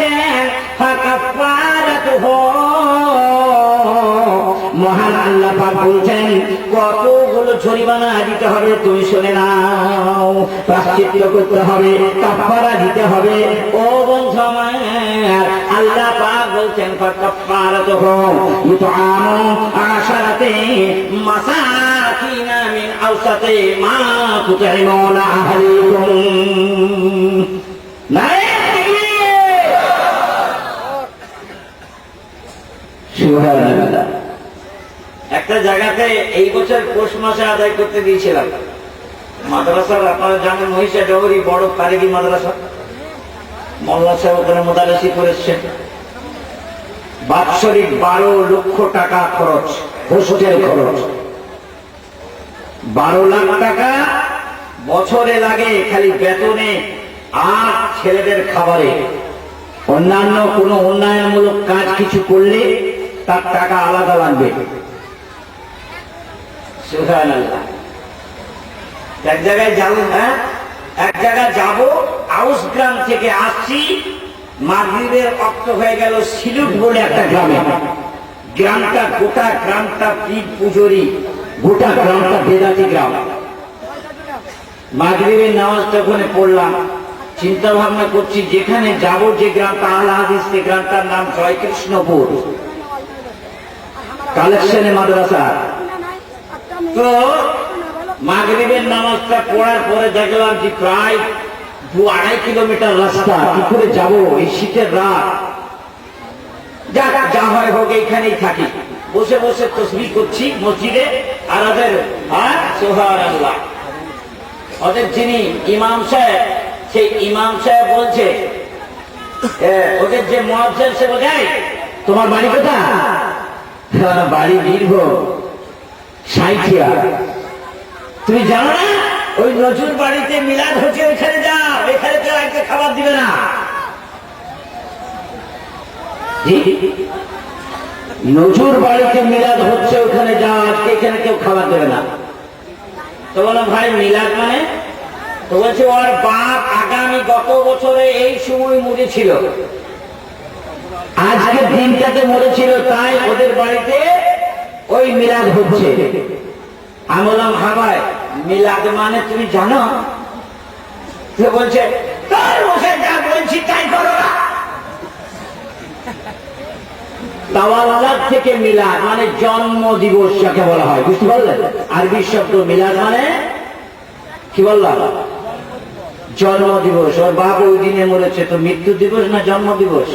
বলছেন ফাকাফারাতুহু, মহান আল্লাহ পাক বলছেন কতগুলো জরিমানা দিতে হবে তুমি শুনে নাও। প্রায়শ্চিত্ত করতে হবে, কাফারা দিতে হবে। ও বন্ধু আমার, আল্লাহ পাক বলছেন ফাকাফারাতুহু ইতআমু আশারাতি মাসাকিনা মিন আওসাতি মা তুতঈমুনা আহলিকুম। সুবহানাল্লাহ। একটা জায়গাতে এই বছর পৌষ মাসে আদায় করতে দিয়েছিলাম মাদ্রাসার, আপনারা জানেন মহিষা ডবরি বড় কারিগরি মাদ্রাসা, মোল্লা সাহেব ওখানে মোদারেসি করেছেন। বাৎসরিক 12 লক্ষ টাকা খরচ, হোস্টেল খরচ 12 লাখ টাকা বছরে লাগে খালি বেতনে আর ছেলেদের খাবারে। অন্যান্য কোন উন্নয়নমূলক কাজ কিছু করলে তার টাকা আলাদা লাগবে। সুবহানাল্লাহ। এক জায়গায় যাবো, হ্যাঁ এক জায়গায় যাবো, আউস গ্রাম থেকে আসছি, মাগরিবের ওয়াক্ত হয়ে গেল। সিলুট বলে একটা গ্রামে, গ্রামটা গোটা গ্রামটা পীর পুজোরি, গোটা গ্রামটা বেদাতি গ্রাম। মাগরিবের নামাজটা ওখানে পড়লাম, চিন্তা ভাবনা করছি যেখানে যাব, যে গ্রামটা আল হাদিস, সে গ্রামটার নাম জয়কৃষ্ণপুর, কালেকশনে মাদ্রাসা। তো মাগরিবের নামাজটা পড়ার পরে দেখলাম যে প্রায় 2-2.5 কিলোমিটার রাস্তা, কি করে যাবো এই শীতের রাত। যা হয় হোক, এইখানেই থাকি। বসে বসে তাসবিহ করছি মসজিদে। আর ওদের সুবহানাল্লাহ, ওদের যিনি ইমাম সাহেব, সেই ইমাম সাহেব বলছে, ওদের যে মুয়াজ্জিন সে বলে, তোমার বাড়ি কোথায়? বাড়ি বীরভূম, সাঁইথিয়া। তুমি জানো না ওই নজরুল বাড়িতে মিলাদ হচ্ছে, ওইখানে যাও, এখানে কেউ আজকে খাবার দিবে না। নজরুল বাড়িতে মিলাদ হচ্ছে, ওখানে যাও, আজকে এখানে কেউ খাবার দেবে না। তো বললাম ভাই মিলাদ মানে? তো বলছে ওর বাপ আগামী গত বছরে এই সময় মরেছিল, আজকে দিনটাতে মরেছিল, তাই ওদের বাড়িতে ওই মিলাদ হচ্ছে। আমি বললাম হ্যাঁ ভাই, মিলাদ মানে তুমি জানো? সে বলছে তোর বসে যা বলছি তাই করো না। তাওয়াল্লাদ থেকে মিলাদ মানে জন্ম দিবস যাকে বলা হয়, বুঝতে পারলেন? আরবি শব্দ মিলাদ মানে কি বললাম? জন্ম দিবস। ওর বাপ ওই দিনে মরেছে, তো মৃত্যু দিবস না জন্ম দিবস?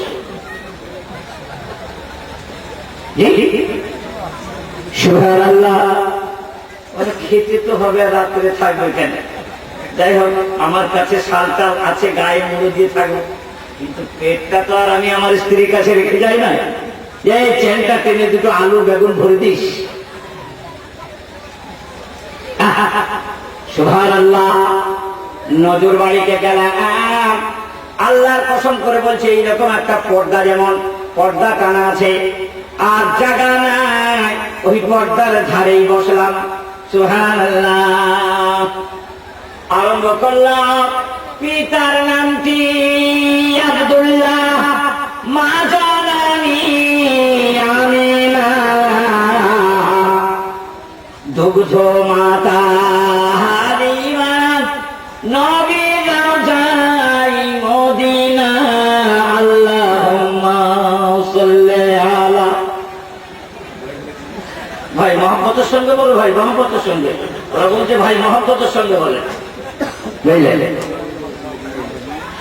সুবহানাল্লাহ। খেতে তো হবে, রাত্রে থাকবে কেন? যাই হোক, আমার কাছে শালটাল আছে, গায়ে মুড়ে দিয়ে থাকবো, কিন্তু পেটটা তো আর আমি আমার স্ত্রীর কাছে রেখে যাই না। এই চেনটা টেনে দুটো আলু বেগুন ভরে দিস। সুবহানাল্লাহ। নজর বাড়িতে গেলাম, আল্লাহর কসম করে বলছে এইরকম একটা পর্দা, যেমন পর্দা টানা আছে আর জায়গা নাই, ওই পর্দার ধারেই বসলাম। সুবহানাল্লাহ। আরম্ভ করলাম, পিতার নামটি আব্দুল্লাহ, মা জানানি আমিনা, দুগ্ধ মাতা হালিমা, নবী যাই মদিনা, আল্লাহুম্মা সাল্লি আলা। ভাই মহব্বতের সঙ্গে বলো, ভাই মহব্বতের সঙ্গে। ওরা বলছে ভাই মহব্বতের সঙ্গে বলে।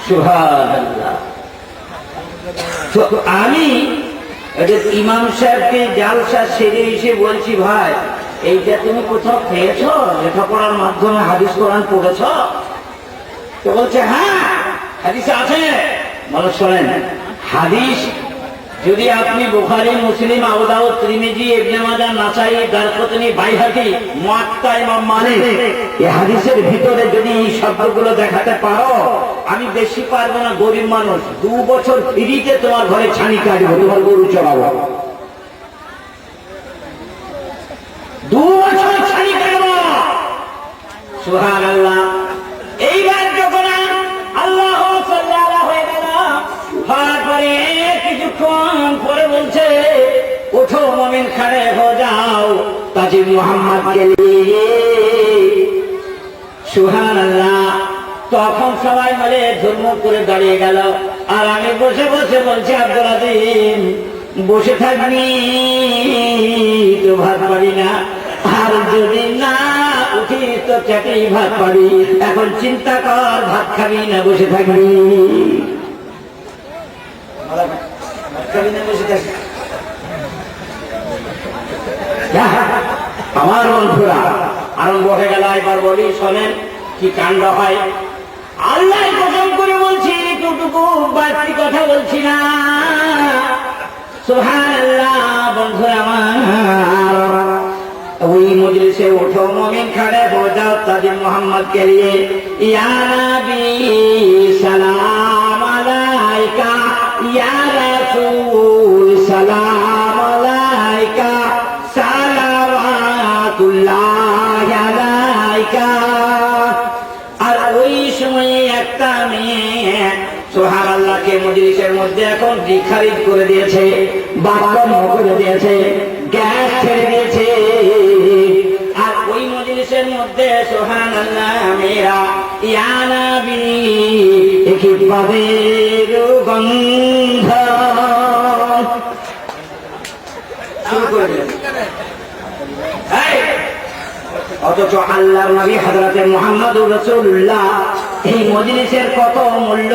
সুবহানাল্লাহ। তো আমি ইমাম সাহেবকে জালসা সেরে এসে বলছি, ভাই এইটা তুমি কোথাও পেয়েছ? লেখাপড়ার মাধ্যমে হাদিস কোরআন পড়েছ? তো বলছে হ্যাঁ হাদিসে আছে। বলো শোনেন, হাদিস যদি আপনি বুখারী, মুসলিম, আবু দাউদ, তিরমিজি, ইবনে মাজাহ, নাসাই, দারকুতনি, বাইহাকি, মুয়াত্তা ইমাম মালিক, এই হাদিসের ভিতরে যদি এই শব্দগুলো দেখাতে পারো, আমি বেশি পারবো না, গরিব মানুষ, 2 বছর ফ্রিতে তোমার ঘরে ছানি কাটবো, তোমার গরু চড়াবো। 2 বছর ছানি কাটবো। সুবহানাল্লাহ। এইবার যখন আল্লাহু সাল্লাল্লাহু হয়ে গেল, হওয়ার পরে मोमिन खड़े हो जाओ ताजी मोहम्मद के लिए सुभान अल्लाह। তখন সবাই মিলে ধর্ম করে দাঁড়িয়ে গেল। আর আমি বসে বসে বলছি আব্দুল আজিম বসে থাকবি তো ভাত পাবি না, আর যদি না উঠিস তো চাটেই ভাত পাবি। এখন চিন্তা কর ভাত খাবি না বসে থাকবি। আমার বন্ধুরা আরম্ভ হয়ে গেল। এবার বলি শোনেন কি কাণ্ড হয়। আল্লাহ কসম করে বলছি এতটুকু বাড়তি কথা বলছি না। সুবহানাল্লাহ। বন্ধুরা আমার ওই মজলিসে উঠো মুমিন खड़े हो जाओ ताजी मोहम्मद के लिए या नबी सलाम अलैका या रसूल सलाम अलैका सलावातुल्लाह अलैका। আর ওই সময়ে একটা মেয়ে সুবহানাল্লাহকে মজলিসের মধ্যে এখন খারিজ করে দিয়েছে, বাক্য করে দিয়েছে, গ্যাস ছেড়ে দিয়েছে। আর ওই মজলিসের মধ্যে সুবহানাল্লাহ মেয়েরা ইয়া নবী কি পাবের গন্ধ শুরু করে দিলেন। অথচ আল্লাহর নবী হযরতে মুহাম্মদুর রাসূলুল্লাহ এই মজলিসের কত মূল্য।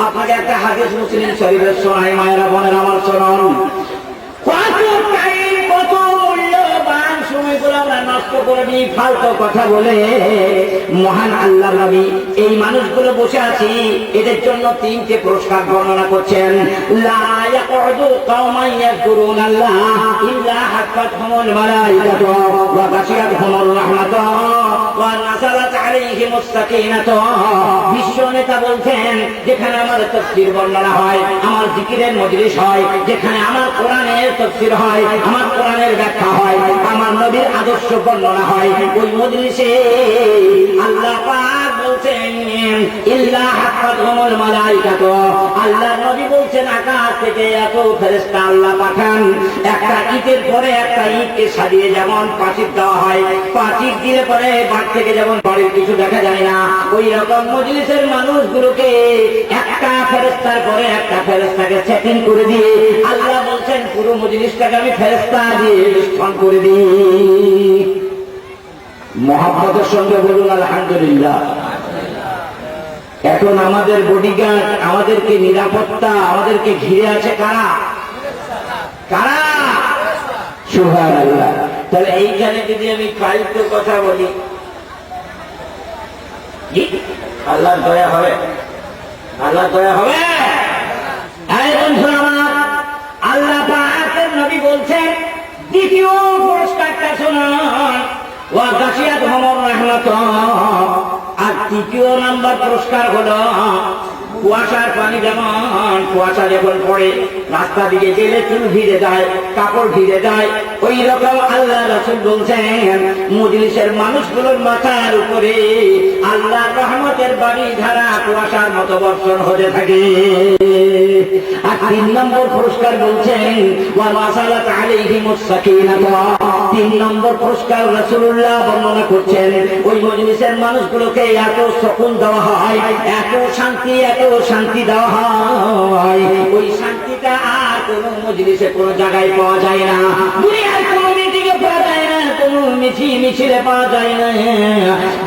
আপনাকে একটা হাদিস মুসলিম শরীফের শোনাই মায়েরা বোনেরা আমার শুনুন। কত টাইম কত মূল্যবান সময়গুলো আমরা নষ্ট করে দিই ফালতু কথা বলে। মহান আল্লাহর নবী এই মানুষগুলো বসে আছি এদের জন্য তিনটে পুরস্কার বর্ণনা করছেন। লা ইয়াকুদু কওমান ইয়াযকুরুনাল্লাহ ইল্লা হাফাতহুমুল মালাইকাতু ওয়া গাশিয়াতহুমুর রাহমাতু ওয়া নাযালাত আলাইহিমুস সাকিনাতু। বিশ্ব নেতা বলছেন যেখানে আমার তাফসীর বর্ণনা হয়, আমার জিকিরের মজলিস হয়, যেখানে আমার কোরআনের তাফসীর হয়, আমার কোরআনের ব্যাখ্যা হয়, আমার নবীর আদর্শ বর্ণনা হয়, ওই মজলিসে আল্লাহ পাক বলছেন ইল্লা হাফাতহুমুল মালাইকাতু। আল্লাহর নবী বলছেন আকাশ থেকে এত ফেরেশতা আল্লাহ পাঠান, একটা ইটের পরে একটা ইটকে সাজিয়ে যেমন পাঁচিল দেওয়া হয়, পাঁচিল দিলে পরে বাড়ি থেকে যেমন বাড়ির কিছু দেখা যায় না, ওই রকম মজলিসের মানুষগুলোকে একটা ফেরেশতার পরে একটা ফেরেশতাকে সেটিং করে দিয়ে আল্লাহ বলছেন পুরো মজলিসটাকে আমি ফেরেশতা দিয়ে বেষ্টন করে দিই। মহব্বতের সঙ্গে বলুন আলহামদুলিল্লাহ। এখন আমাদের বডিগার্ড, আমাদেরকে নিরাপত্তা, আমাদেরকে ঘিরে আছে কারা? কারা? সুবহানাল্লাহ। তাহলে এইখানে যদি আমি ফালতু কথা বলি আল্লাহর দয়া হবে? আল্লাহর দয়া হবে? আল্লাহ পাকের নবী বলছেন দ্বিতীয় পুরস্কারটা শুনুন, ওয়া গাশিয়াতহুমুর রাহমাতু। আর তৃতীয় নাম্বার পুরস্কার হলো কুয়াশার পানি, যেমন কুয়াশা যখন পড়ে রাস্তা দিকে গেলে চুল ভিজে যায়, কাপড় ভিজে যায়, ওই রকম আল্লাহ রাসূল বলছেন মজলিসের মানুষগুলোর মাথার উপরে আল্লাহর রহমতের বাড়ি ধারা কুয়াশার মতো বর্ষণ হতে থাকে। আর 3 নম্বর পুরস্কার বলছেন ওয়া নাযালাত আলাইহিমুস সাকিনাতু। 3 নম্বর পুরস্কার রাসূলুল্লাহ বর্ণনা করছেন ওই মজলিসের মানুষগুলোকে এত সুকুন দেওয়া হয়, এত শান্তি, এত শান্তি দেওয়া হয়, ওই শান্তিটা আর কোন মজলিসে কোন জায়গায় পাওয়া যায় না, দুনিয়ার কোন মিটিংয়ে পাওয়া যায় না, কোন মিছিলে পাওয়া যায় না,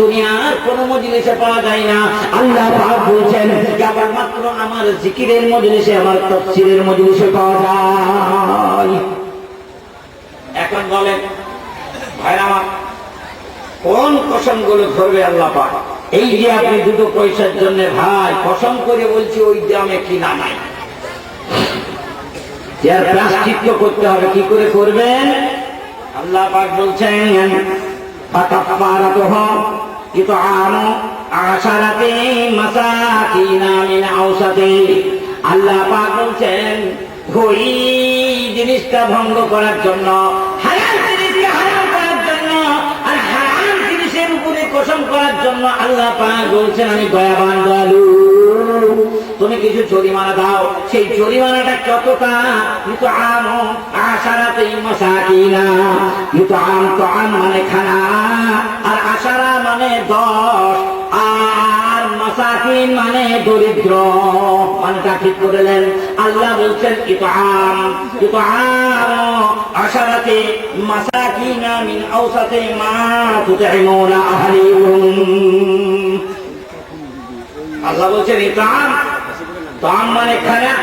দুনিয়ার কোন মজলিসে পাওয়া যায় না। আল্লাহ পাক বলছেন কেবলমাত্র আমার জিকিরের মজলিসে, আমার তাফসীরের মজলিসে পাওয়া যায়। এখন বলেন ভাইরা কোন কসমগুলো ধরবে আল্লাহ পাক? এই যে আপনি দুটো পয়সার জন্য ভাই কসম করে বলছি ওই দামে কিনা নাই, এর প্রায়শ্চিত্ত করতে হবে। কি করে করবেন? আল্লাহ পাক বলছেন ফাকাফারাতুহু ইতআমু আশারাতি মাসাকিনা মিন আওসাতি। আল্লাহ পাক বলছেন ওই জিনিসটা ভঙ্গ করার জন্য, হালাল জিনিসকে হারাম করার জন্য, আর হারাম জিনিসের উপরে কসম করার জন্য আল্লাহ পাক বলছেন আমি দয়াবান দয়ালু। তুমি কিছু জরিমানা দাও। সেই জরিমানাটা কতটা? কিন্তু আম আশারাতে মাসাকিনা, কিন্তু আম তো আম মানে খানা, আর আশারা মানে 10, আর মাসাকিন মানে দরিদ্র। মানটা ঠিক করলেন। আল্লাহ বলছেন ইতআম, ইতআম আশারাতে মাসাকিনা মিন আওসাতি মা তুতঈমুনা আহলিকুম। আল্লাহ বলছেন ইতআম, তাম মানে খানা,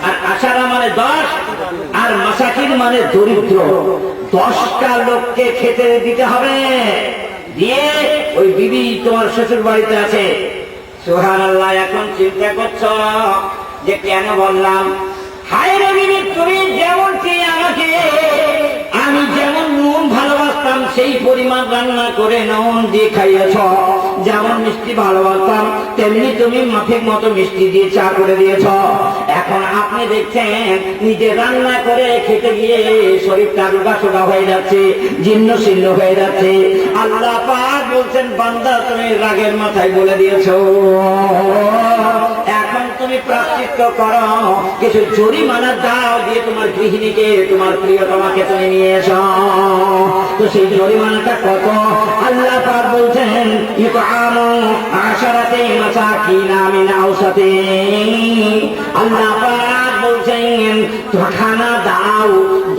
আর আশারা মানে 10, আর মাসাকিন মানে দরিদ্র। 10টা লোককে খেতে দিতে হবে। দিয়ে ওই বিবি তোমার শ্বশুর বাড়িতে আছে, সুবহানাল্লাহ। এখন চিন্তা করছো যে কেন বললাম? হায় রে বিবি, তুমি যেমন চেয়ে আমাকে আমি যেমন নুন ভালোবাসতাম সেই পরিমাণ রান্না করে নুন দিয়ে খাইয়েছ, যেমন মিষ্টি ভালোবাসতাম তেমনি তুমি মাফিক মতো মিষ্টি দিয়ে চা করে দিয়েছ। এখন আপনি দেখছেন নিজে রান্না করে খেতে গিয়ে শরীরটা রোগা সোগা হয়ে যাচ্ছে, জীর্ণ শীর্ণ হয়ে যাচ্ছে। আল্লাহ পাক বলছেন বান্দা তুমি রাগের মাথায় বলে দিয়েছো, এখন তুমি প্রায়শ্চিত্ত করো, কিছু জরিমানা দাও, দিয়ে তোমার গৃহিণীকে তোমার প্রিয়তমাকে তুমি নিয়ে এসো। তো সেই জরিমানাটা কত? আল্লাহ পাক বলছেন ইতআমু আশারাতি মাসাকিনা মিন আওসাতি। আল্লাহ পাক বলছেন খানা দাও,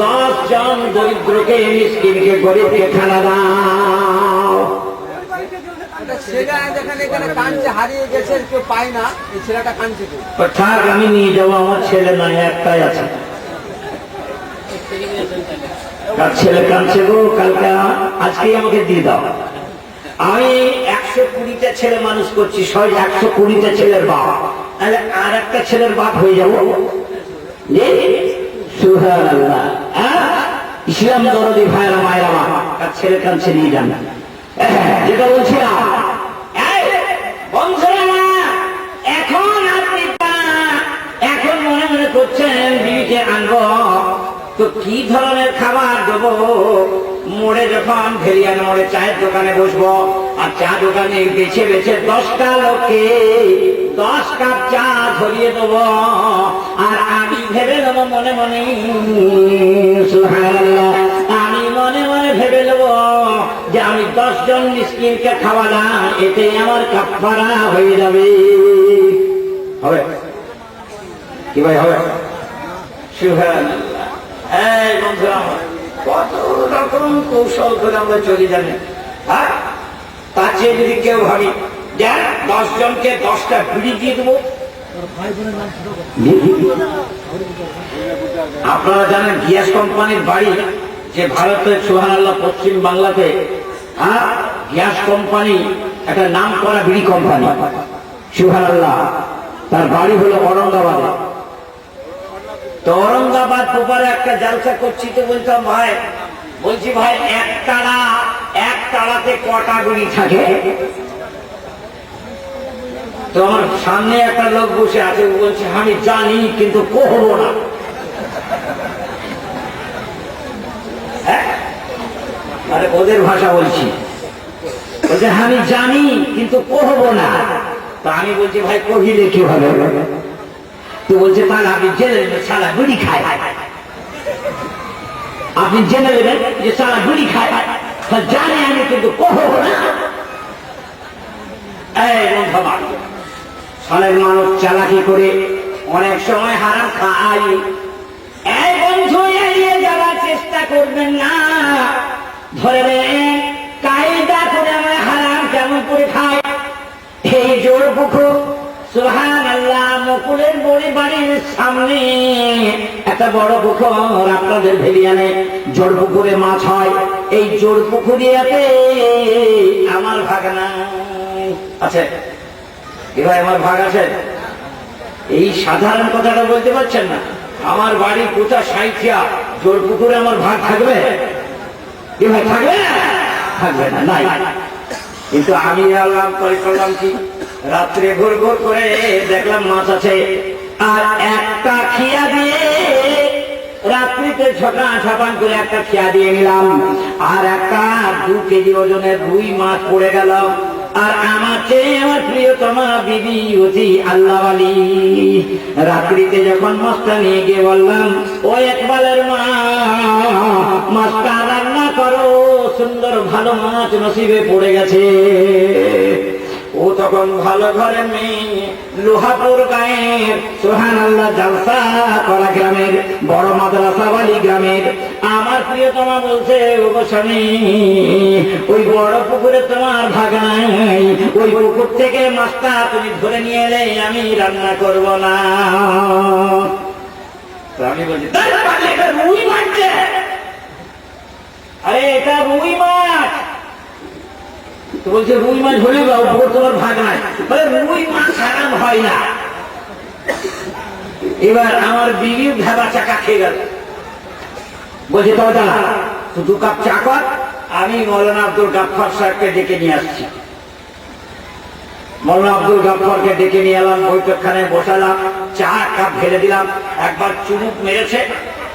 10 জন দরিদ্রকে, মিসকিনকে, গরিবকে খানা দাও। আমি নিয়ে যাবো, আমার ছেলে নয়, একটাই আছে। ছেলে কাঁদছে গো, কালকে আজকেই আমাকে দিয়ে দাও। আমি 120টা ছেলে মানুষ করছি, 120টা ছেলের বাপ, তাহলে আর একটা ছেলের বাপ হয়ে যাবো। সুবহানাল্লাহ। ইসলাম দরদি ভাইরা মায়েরা, আর ছেলে কাঁদছে, নিয়ে যান। যেটা বলছিলাম, এখন আপনি এখন মনে মনে করছেন বিবিকে আনবো, তো কি ধরনের খাবার দেবো? মোড়ে যখন ভেরিয়ান মোড়ে চায়ের দোকানে বসবো, আর চা দোকানে বেছে বেছে 10টা লোককে 10 কাপ চা ধরিয়ে দেবো, আর আমি ভেবে নেবো মনে মনে, সুবহানাল্লাহ, আমি মনে মনে ভেবে নেবো যে আমি 10 জন মিসকিনকে খাওয়ালাম, এতেই আমার কাফারা হয়ে যাবে। হবে কি ভাই? হবে। সুবহানাল্লাহ। এই বন্ধুরা, কত রকম কৌশল করে আমরা চলে যাবেন। হ্যাঁ, তার চেয়ে যদি কেউ ভাবি যে 10 জনকে 10টা বিড়ি দিয়ে দেবো। আপনারা জানেন গ্যাস কোম্পানির বাড়ি যে ভারতের, সুবহানাল্লাহ, পশ্চিম বাংলাতে, হ্যাঁ, গ্যাস কোম্পানি একটা নাম করা বিড়ি কোম্পানি, সুবহানাল্লাহ, তার বাড়ি হলো ঔরঙ্গাবাদে। তো ঔরঙ্গাবাদ ব্যাপারে একটা জালসা করছি, তো বলতাম ভাই, বলছি ভাই এক তালাতে কটা বিড়ি থাকে? তো আমার সামনে একটা লোক বসে আছে, বলছে আমি জানি কিন্তু কহবো না। আরে ওদের ভাষা বলছি, বলছে আমি জানি কিন্তু কহবো না। তো আমি বলছি ভাই কহিলে কি হবে? তো বলছে তাহলে আপনি জেনে নেবেন সারা বিড়ি খায়, আপনি জেনে নেবেন যে সারা বিড়ি খায়, জানে আমি কিন্তু কহবো না। এই বন্ধু, সালের মানুষ চালাকি করে অনেক সময় হারাম খায়। এই বন্ধু, এড়িয়ে যাওয়ার চেষ্টা করবেন না। ধরে কায়দা করে আমার হারাম কেমন করে খায়। এই জোর পুকুর, সুবহানাল্লাহ, মুকুলের বাড়ির সামনে একটা বড় পুকুর, আপনাদের ভেরিয়ানে জোর পুকুরে মাছ হয়। এই জোর পুকুরিয়াতে আমার ভাগ না আছে। এবার আমার ভাগ আছে। এই সাধারণ কথাটা বলতে পারছেন না? আমার বাড়ি কোথা সাইথিয়া, জোর পুকুরে আমার ভাগ থাকবে? কি ভাই থাকবে? থাকবে না, নাই। কিন্তু আমি আল্লাহ করলাম কি, রাত্রে ভোর ভোর করে দেখলাম মাছ আছে, আর একটা খিয়া দিয়ে রাত্রিতে ঝপান করে একটা খিয়া দিয়ে নিলাম, আর একটা 2 কেজি ওজনের রুই মাছ পড়ে গেল। আর আমাকে আমার প্রিয়তমা বিবি অতি আল্লাহওয়ালি। রাত্রিতে যখন মাছটা নিয়ে গিয়ে বললাম, ও একবালের মা, মাছটা রান্না করো, সুন্দর ভালো মাছ নসিবে পড়ে গেছে। ও তখন ভালো ঘরে মেয়ে, লোহাপুর গায়ের সুবহানাল্লাহ জালসা করা গ্রামের বড় মাদ্রাসাওয়ালি গ্রামের। আমার প্রিয়তমা বলছে, ও স্বামী, ওই বড় পুকুরে তোমার ভাগ নাই, ওই পুকুর থেকে মাছটা তুমি ধরে নিয়ে এলে আমি রান্না করব না। আমি বলছি, এটা রুই মাছ, আরে এটা রুই মাছ। বলছে রুই মাছ হলে তোমার ভাগ নাই, রুই মাছ হারাম হয় না। এবার আমার বিবি ভেবা চাকা খেয়ে গেল। বলছে তো দু কাপ চা কর, আমি মৌলানা আব্দুল গাফফার সাহেবকে ডেকে নিয়ে আসছি। মৌলানা আব্দুল গাফফারকে ডেকে নিয়ে এলাম, বৈঠকখানে বসালাম, চা কাপ ঢেলে দিলাম। একবার চুমুক মেরেছে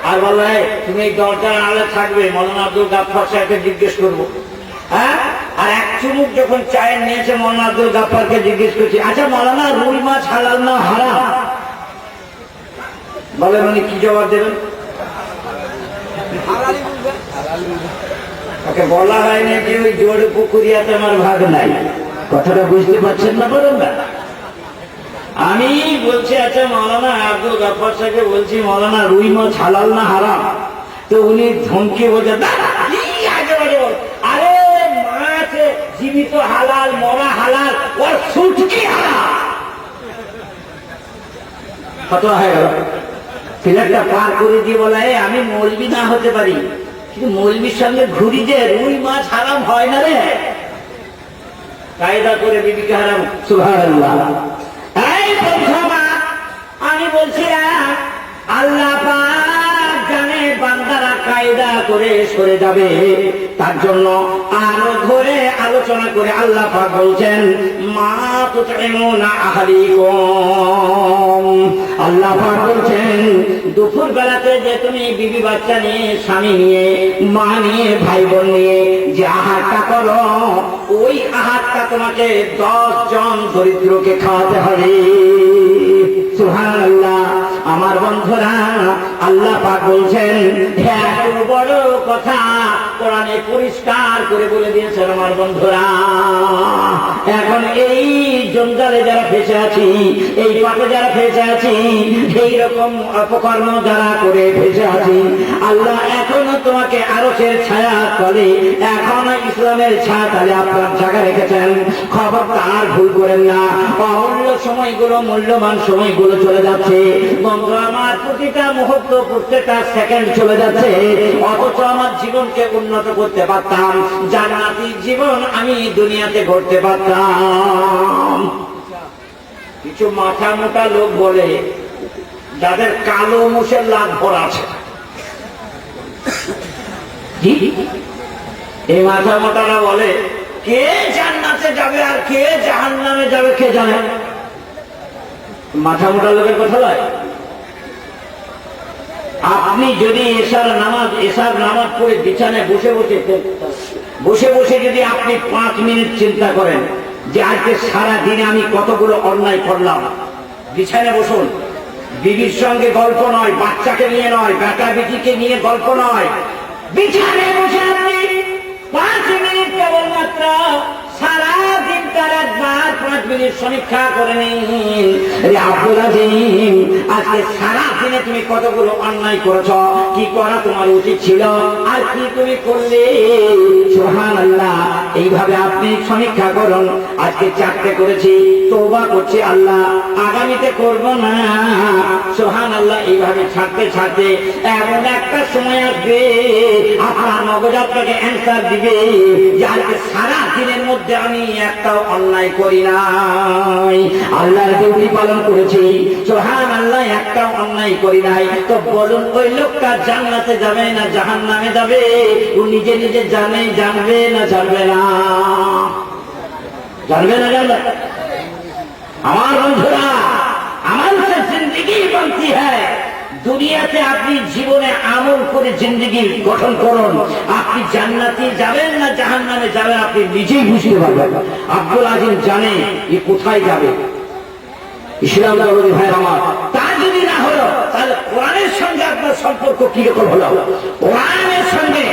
আর বললো, তুমি এই দরজার আড়ালে থাকবে, মৌলানা আব্দুল গাফফার সাহেবকে জিজ্ঞেস করবো। হ্যাঁ, আর এক চুমুক যখন চায়ের নিয়েছে, মৌলানা আব্দুল গাফফারকে জিজ্ঞেস করছি, আচ্ছা মৌলানা, রুই মাছ হালাল না হারাম? বলে, মানে কি জবাব দেবেন? ওকে বলা হয় নাকি ওই জোরে পুকুরিয়াতে আমার ভাগ নাই। কথাটা বুঝতে পারছেন না? বলুন না। আমি বলছি, আচ্ছা মৌলানা আব্দুল গাফফার সাহেবকে বলছি, মৌলানা রুই মাছ হালাল না হারাম? তো উনি ধমকে বলছে, আরে মাছ জীবিত হালাল, মরা হালাল, ওর সুটকি হালাল। কত হয়ে গেল? ছেলেটা পার করে দিয়ে বলে, আমি মৌলবি না হতে পারি, কিন্তু মৌলবির সঙ্গে ঘুরি যে রুই মাছ হারাম হয় না রে। কায়দা করে বিবিকে হারাম। সুবহানাল্লাহ। এই বন্ধুরা, আমি বলছিলাম আল্লাহ পাক জানে বান্দারা কায়দা করে সরে যাবে, তার জন্য আরো ধরে আলোচনা করে আল্লাহ পাক বলছেন, মা তুতঈমুনা আহলিকুম। আল্লাহ পাক বলছেন, দুপুর বেলাতে যে তুমি বিবি বাচ্চা নিয়ে, স্বামী নিয়ে, মা নিয়ে, ভাই বোন নিয়ে যে আহারটা করো, ওই আহারটা তোমাকে 10 জন দরিদ্রকে খাওয়াতে হবে। সুবহানাল্লাহ। আমার বন্ধুরা, আল্লাহ পাক বলছেন, এত বড় কথা কোরআনে পরিষ্কার করে বলে দিয়েছেন। আমার বন্ধুরা, এখন এই জঞ্জালে যারা ফেসে আছি, এই পাপে যারা ফেসে আছি, এইরকম অপকর্ম যারা করে ফেসে আছি, আল্লাহ এখনো তোমাকে আরশের ছায়া তলে, এখন ইসলামের ছায়া তলে আপনার জায়গা রেখেছেন। খবরদার ভুল করেন না। অমূল্য সময়গুলো, মূল্যবান সময়গুলো চলে যাচ্ছে বন্ধু আমার, প্রতিটা মুহূর্ত, প্রত্যেকটা সেকেন্ড চলে যাচ্ছে। অথচ আমার জীবনকে উন্নত করতে পারতাম, জান্নাতি জীবন আমি দুনিয়াতে গড়তে পারতাম। কিছু মাথা মোটা লোক বলে, যাদের কালো মুখের লাভ ভরা আছে, এই মাথা মোটারা বলে, কে জান্নাতে যাবে আর কে জাহান্নামে যাবে কে জানে। মাথা মোটা লোকের কথা নয়। আপনি যদি এশার নামাজ পড়ে বিছানায় বসে বসে যদি আপনি 5 মিনিট চিন্তা করেন যে আজকে সারা দিনে আমি কতগুলো অন্যায় করলাম, বিছানায় বসুন। বিবির সঙ্গে গল্প নয়, বাচ্চাকে নিয়ে নয়, বেটা বেটিকে নিয়ে গল্প নয়, বিছানায় বসে আপনি 5 মিনিট কেবলমাত্র সারা দিন তার একবার 5 মিনিট সমীক্ষা করে নিন। আব্দুল আজিম, আজকে সারা দিনে তুমি কতগুলো অন্যায় করেছ, কি করা তোমার উচিত ছিল, আর কি তুমি করলে। সুবহানাল্লাহ। এইভাবে আপনি সমীক্ষা করুন। আজকে 4টে করেছি, তওবা করছি আল্লাহ, আগামীতে করব না। সুবহানাল্লাহ। এইভাবে ছাড়তে ছাড়তে এমন একটা সময় আসবে, আপনার মগজ আপনাকে অ্যান্সার দিবে যে আজকে সারা দিনের মধ্যে আমি একটাও অন্যায় করি নাই, আল্লাহর ডিউটি পালন করেছি। সুবহানাল্লাহ, একটাও অন্যায় করি নাই। তো বলুন, ওই লোকটা জান্নাতে যাবে না জাহান্নামে যাবে? ও নিজে নিজে জানবে না জানবে না? জানবে না জানবে? আমার বন্ধুরা, আমার জিंदगी बनती है দুনিয়াতে আপনি জীবনে আমল করে জিন্দেগি গঠন করুন, আপনি জান্নাতে যাবেন না জাহান্নামে যাবেন আপনি নিজেই বুঝতে পারবেন। আব্দুল আজিম জানে এ কোথায় যাবে। ইসলাম ধর্মের ভাই আমার, তা যদি না হলো তাহলে কোরআনের সঙ্গে আপনার সম্পর্ক কিরকম হলো, কোরআনের সঙ্গে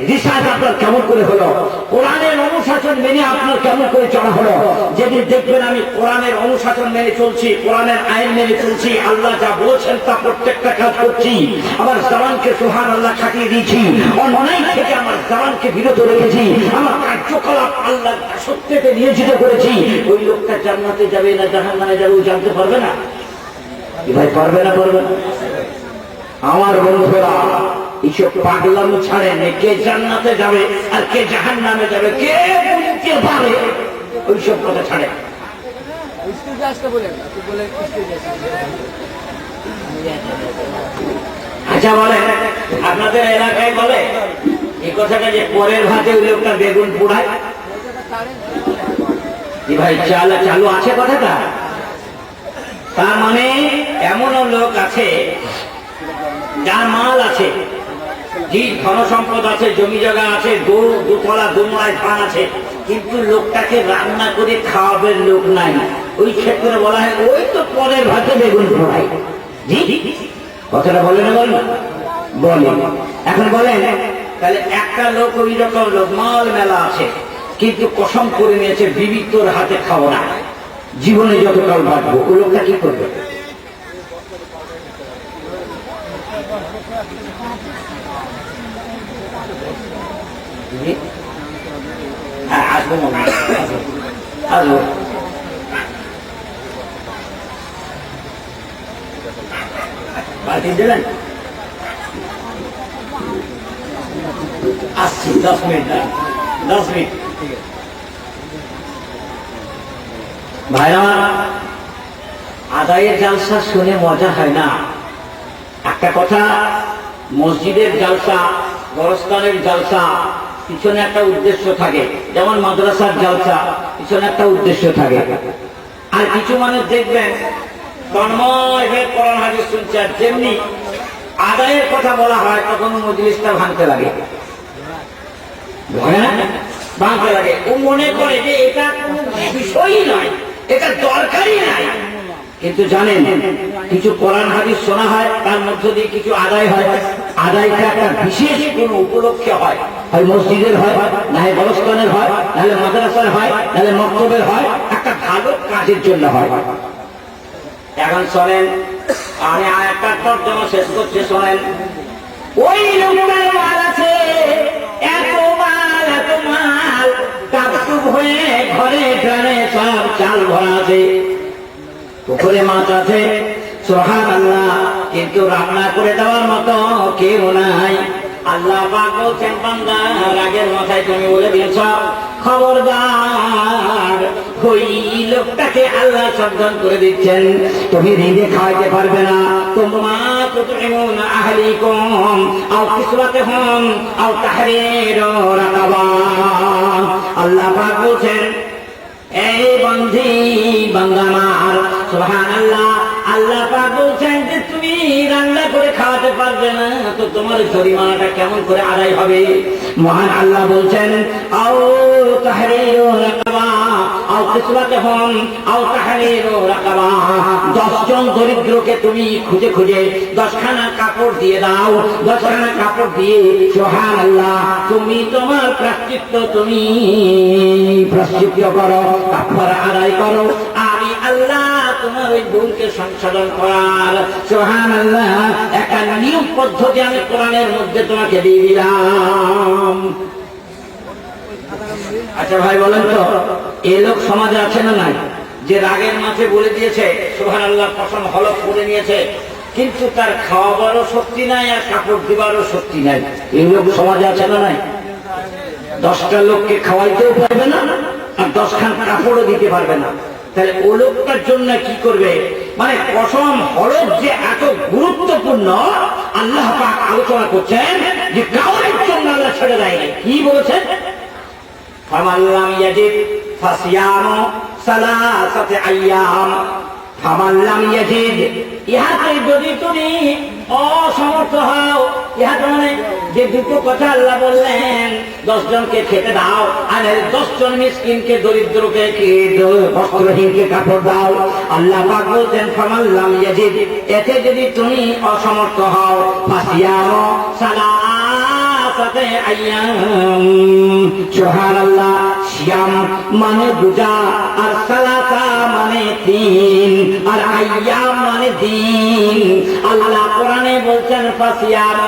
রিসার্চ আপনার কেমন করে হলো, কোরআনের অনুশাসন মেনে আপনার কেমন করে চলা হলো। যেদিন দেখবেন আমি কোরআনের অনুশাসন মেনে চলছি, কোরআনের আইন মেনে চলছি, আল্লাহ যা বলেছেন তা প্রত্যেকটা কাজ করছি, আমার জবানকে সুবহানাল্লাহ খাটিয়ে দিয়েছি, অন্যায় থেকে আমার জবানকে বিরত রেখেছি, আমার কার্যকলাপ আল্লাহ সত্যতে নিয়োজিত করেছি, ওই লোকটা জান্নাতে যাবে না জাহান্নামে যাবে ও জানতে পারবে না? ভাই পারবে না? পারবে না? আমার বন্ধুরা এইসব পাগলামো ছাড়েন, কে জান্নাতে যাবে আর কে জাহান্নামে যাবে কে বলতে পারে, ওইসব কথা ছাড়েন। আচ্ছা বলে আপনাদের এলাকায় বলে এই কথাটা যে পরের ভাতে ওই লোকটা বেগুন পোড়ায়, ভাই চালু আছে কথাটা? তার মানে এমনও লোক আছে যার মাল আছে, ধন সম্পদ আছে, জমি জায়গা আছে, গরু দুতলা দুমলায় ধান আছে, কিন্তু লোকটাকে রান্না করে খাওয়াবেন লোক নাই। ওই ক্ষেত্রে বলা হয় ওই তো পরের ভাতে বেগুন পোড়াই। জি কথাটা বলে না? বলে। এখন বলেন তাহলে একটা লোক ওই রকম লোক মাল মেলা আছে, কিন্তু কসম করে নিয়েছে বিবি তোর হাতে খাবো না, জীবনে যতকাল বাঁচবো, ওই লোকটা কি করবে? আসবো মনে আসবো। বাকি দেবেন? আসছি 10 মিনিট। 10 মিনিট ভাইরা, আদায়ের জালসা শুনে মজা হয় না। একটা কথা, মসজিদের জালসা, গোরস্থানের জালসা পিছনে একটা উদ্দেশ্য থাকে, যেমন মাদ্রাসার জালসা পিছনে একটা উদ্দেশ্য থাকে। আর কিছু মানুষ দেখবেন তন্ময় হয়ে কোরআন হাদিস শুনছে, আর যেমনি আদায়ের কথা বলা হয় তখন মজলিসটা ভাঙতে লাগে, ভাঙতে লাগে। ও মনে করে যে এটা কোনো বিষয়ই নয়, এটা দরকারই নাই। কিন্তু জানেন কিছু কোরআন হাদিস শোনা হয়, তার মধ্য দিয়ে কিছু আদায় হয়। আদায়টা একটা বিশেষ কোনো উপলক্ষে হয়, হয় মসজিদের হয়, না হয় গোরস্থানের হয়, নাহলে মাদ্রাসার হয়, নাহলে মক্তবের হয়, একটা ভালো কাজের জন্য হয়। এখন শোনেন, আমি একটা তর্জমা শেষ করছি, শোনেন। ওই লোকটার মাল আছে, এত মাল টাপটুপ হয়ে ঘরে ঘরে সব চাল ভরা আছে, পুকুরে মাছ আছে, সুবহানাল্লাহ, কিন্তু রান্না করে দেওয়ার মতো কেউ নাই। আল্লাহ পাক বলছেন, বান্দা রাগের মাথায় তুমি বলে দিয়েছ, খবরদার ওই লোকটাকে আল্লাহ সাবধান করে দিচ্ছেন, তুমি নিজে খাওয়াইতে পারবে না। তোমরা তুতঈমুন আহলিকুম আও কিসওয়াতুহুম আও তাহরীরু রাকাবা। আল্লাহ পাক বলছেন, এই বন্ধি বান্দা আমার, সুবহানাল্লাহ, আল্লাহ পাক বলছেন যে তুমি রান্না করে খাওয়াতে পারবে না, তো তোমার জরিমানাটা কেমন করে আদায় হবে? মহান আল্লাহ বলছেন, আও তাহরীরু রাকাবা আও কিসওয়াতুহুম আও তাহরীরু রাকাবা। 10 জন দরিদ্রকে তুমি খুঁজে খুঁজে 10খানা কাপড় দিয়ে দাও, 10খানা কাপড় দিয়ে, সুবহানাল্লাহ, তুমি তোমার প্রায়শ্চিত্ত তুমি প্রায়শ্চিত্ত করো, কাফারা আদায় করো। আমি আল্লাহ তোমার ওই ভুলকে সংশোধন করার, সুবহানাল্লাহ, একটা নিয়ম পদ্ধতি আমি কোরআনের মধ্যে তোমাকে দিয়ে দিলাম। আচ্ছা ভাই বলেন তো, এ লোক সমাজে আছে না নাই, যে রাগের মাঝে বলে দিয়েছে, সুবহানাল্লাহ, কসম হলফ করে নিয়েছে, কিন্তু তার খাওয়াবারও শক্তি নাই আর কাপড় দিবারও শক্তি নাই? এই লোক সমাজে আছে না নাই? 10টা লোককে খাওয়াইতেও পারবে না আর 10খান কাপড়ও দিতে পারবে না। তাহলে ও লোকটার জন্য কি করবে? মানে কসম হলফ যে এত গুরুত্বপূর্ণ, আল্লাহ পাক আলোচনা করছেন যে কাউরের জন্য আল্লাহ ছেড়ে দেয়। কি বলেছেন? ফামান লাম ইয়াজিদ ফাসিয়ামু সালাসাতি আইয়াম ফামাল্লাম ইয়াজিদ, ইহাতে যদি তুমি অসমর্থ হও, ইহাতে মানে যে দুটো কথা আল্লাহ বললেন, 10 জনকে খেতে দাও, আর 10 জন মিসকিনকে, দরিদ্রকে, বস্ত্রহীনকে কাপড় দাও। আল্লাহ পাক বলতেন ফামাল্লাম ইয়াজিদ, এতে যদি তুমি অসমর্থ হও, ফাসিয়াম সালাসাতে আইয়াম। সুবহানাল্লাহ। সিয়াম মানে রোজা, আর সালাসা মানে 3, আর আইয়াম মানে দিন। আল্লাহ কোরআনে বলছেন ফাসিয়াম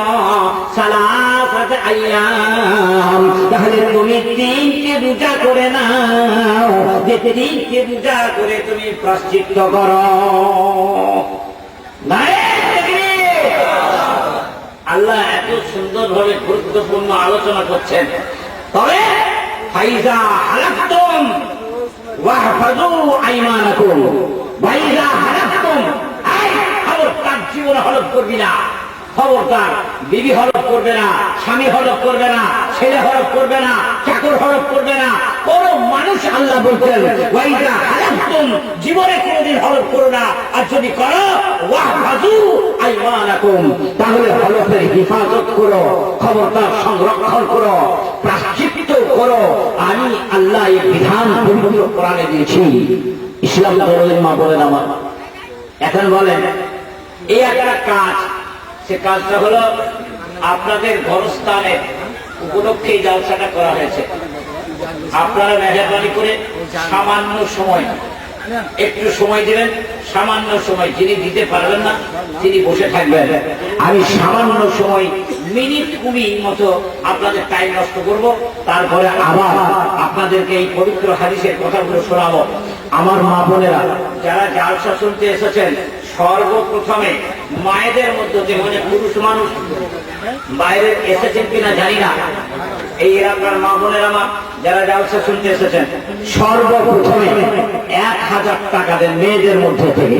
সালাসাতে আইয়াম। তাহলে তুমি 3কে রোজা করে নাও, যে 3কে রোজা করে তুমি প্রায়শ্চিত্ত করো। আল্লাহ এত সুন্দরভাবে গুরুত্বপূর্ণ আলোচনা করছেন। তবে ফাইজা হালাকতুম ওয়াহফাযু আইমানাকুম, ফাইজা হালাকতুম, এই খবরদার জীবনে হলফ করবি না, খবরদার বিবি হলফ করবে না, স্বামী হলফ করবে না, ছেলে হলফ করবে না, চাকর হলফ করবে না, কোন মানুষ। আল্লাহ বলছেন ওয়াইজা হালাকতুম, জীবনে কোনদিন হলফ করো না, আর যদি করো ওয়াহফাযু আইমানাকুম, তাহলে হলফের হেফাজত করো, খবরদার সংরক্ষণ করো, প্রায়শ্চিত্ত করো। আমি আল্লাহ এই বিধান পবিত্র কোরআনে দিয়েছি। ইসলাম ধর্মের মা বলেন আমার। এখন বলেন এই একটা কাজ, সে কাজটা হলো আপনাদের ঘরস্থানের উপলক্ষে এই জলসাটা করা হয়েছে। আপনারা মেহরবানি করে সামান্য সময়, একটু সময় দিবেন, সামান্য সময়। যিনি দিতে পারবেন না তিনি বসে থাকবেন। আমি সামান্য সময়, মিনিট 20 মতো আপনাদের টাইম নষ্ট করব, তারপরে আবার আপনাদেরকে এই পবিত্র হাদিসের কথাগুলো শোনাবো। আমার মা বোনেরা যারা জালসা শুনতে এসেছেন, সর্বপ্রথমে মায়েদের মধ্যে যে মানে পুরুষ মানুষ বাইরে এসেছেন কিনা জানি না, এই এলাকার মা বোনেরা আমার যারা জালসা শুনতে এসেছেন, সর্বপ্রথমে 1000 টাকা দেন মেয়েদের মধ্যে থেকে।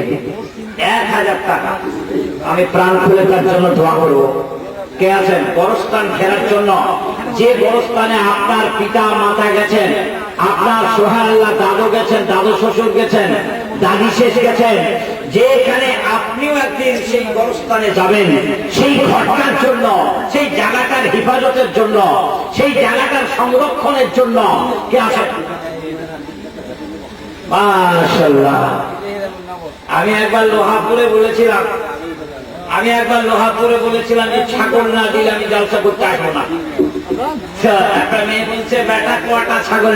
1000 টাকা। আমি প্রাণ খুলে তার জন্য দোয়া করব। কে আছেন গোরস্থান ফেরার জন্য? যে গোরস্থানে আপনার পিতা মাতা গেছেন, আপনার সুবহানাল্লাহ দাদু গেছেন, দাদু শ্বশুর গেছেন, দাদি শেষ গেছেন, যেখানে আপনিও একদিন সেই গোরস্থানে যাবেন, সেই ঘটনার জন্য, সেই জায়গাটার হেফাজতের জন্য, সেই জায়গাটার সংরক্ষণের জন্য কে আছেন? মাশাআল্লাহ। আমি একবার লোহাপুরে বলেছিলাম, যে ছাগল না দিলে আমি জলসা করতে আসবো না। একটা মেয়ে বলছে বেটা কটা ছাগল